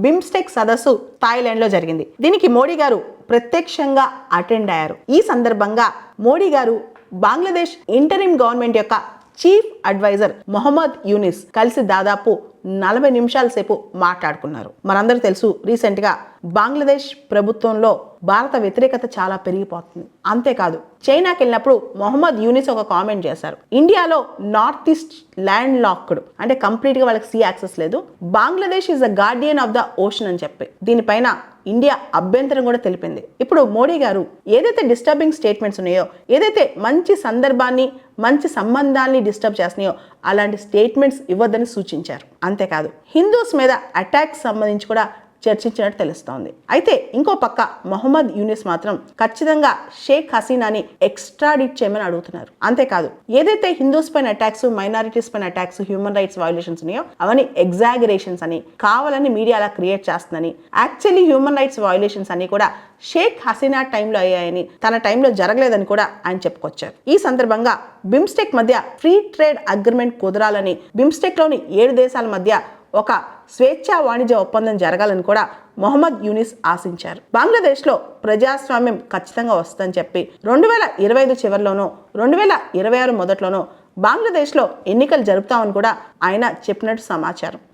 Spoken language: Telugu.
బిమ్స్టెక్ సదస్సు థాయిలాండ్లో జరిగింది. దీనికి మోడీ గారు ప్రత్యక్షంగా అటెండ్ అయ్యారు. ఈ సందర్భంగా మోడీ గారు బంగ్లాదేశ్ ఇంటరిమ్ గవర్నమెంట్ యొక్క చీఫ్ అడ్వైజర్ మొహమ్మద్ యూనిస్ కలిసి దాదాపు 40 నిమిషాల సేపు మాట్లాడుకున్నారు. మనందరూ తెలుసు, రీసెంట్ గా బంగ్లాదేశ్ ప్రభుత్వంలో భారత వ్యతిరేకత చాలా పెరిగిపోతుంది. అంతేకాదు, చైనాకి వెళ్ళినప్పుడు మొహమ్మద్ యూనిస్ ఒక కామెంట్ చేశారు. ఇండియాలో నార్త్ ఈస్ట్ ల్యాండ్ లాక్డ్, అంటే కంప్లీట్ గా వాళ్ళకి సీ యాక్సెస్ లేదు. Bangladesh is the Guardian of the ocean అని చెప్పి దీనిపైన ఇండియా అభ్యంతరం కూడా తెలిపింది. ఇప్పుడు మోడీ గారు ఏదైతే డిస్టర్బింగ్ స్టేట్మెంట్స్ ఉన్నాయో, ఏదైతే మంచి సందర్భాన్ని మంచి సంబంధాన్ని డిస్టర్బ్ చేస్తున్నాయో అలాంటి స్టేట్మెంట్స్ ఇవ్వద్దని సూచించారు. అంతేకాదు, హిందూస్ మీద అటాక్స్ సంబంధించి కూడా చర్చించినట్టు తెలుస్తోంది. అయితే ఇంకో పక్క మొహమ్మద్ యూనిస్ మాత్రం ఖచ్చితంగా షేక్ హసీనాని ఎక్స్ట్రాడిట్ చేయమని అడుగుతున్నారు. అంతేకాదు, ఏదైతే హిందూస్ పైన అటాక్స్, మైనారిటీస్ పైన అటాక్స్, హ్యూమన్ రైట్స్ వయోలేషన్స్ ఉన్నాయో అవన్నీ ఎగ్జాగరేషన్స్ అని, కావాలని మీడియా అలా క్రియేట్ చేస్తుందని, యాక్చువల్లీ హ్యూమన్ రైట్స్ వయోలేషన్స్ అని కూడా షేక్ హసీనా టైంలో అయ్యాయని, తన టైంలో జరగలేదని కూడా ఆయన చెప్పుకొచ్చారు. ఈ సందర్భంగా బిమ్స్టెక్ మధ్య ఫ్రీ ట్రేడ్ అగ్రిమెంట్ కుదరాలని, బిమ్స్టెక్ లోని 7 దేశాల మధ్య ఒక స్వేచ్ఛా వాణిజ్య ఒప్పందం జరగాలని కూడా మొహమ్మద్ యూనిస్ ఆశించారు. బంగ్లాదేశ్లో ప్రజాస్వామ్యం ఖచ్చితంగా వస్తుందని చెప్పి 2025 చివరిలోనో 2026 మొదట్లోనో బంగ్లాదేశ్లో ఎన్నికలు జరుపుతామని కూడా ఆయన చెప్పినట్టు సమాచారం.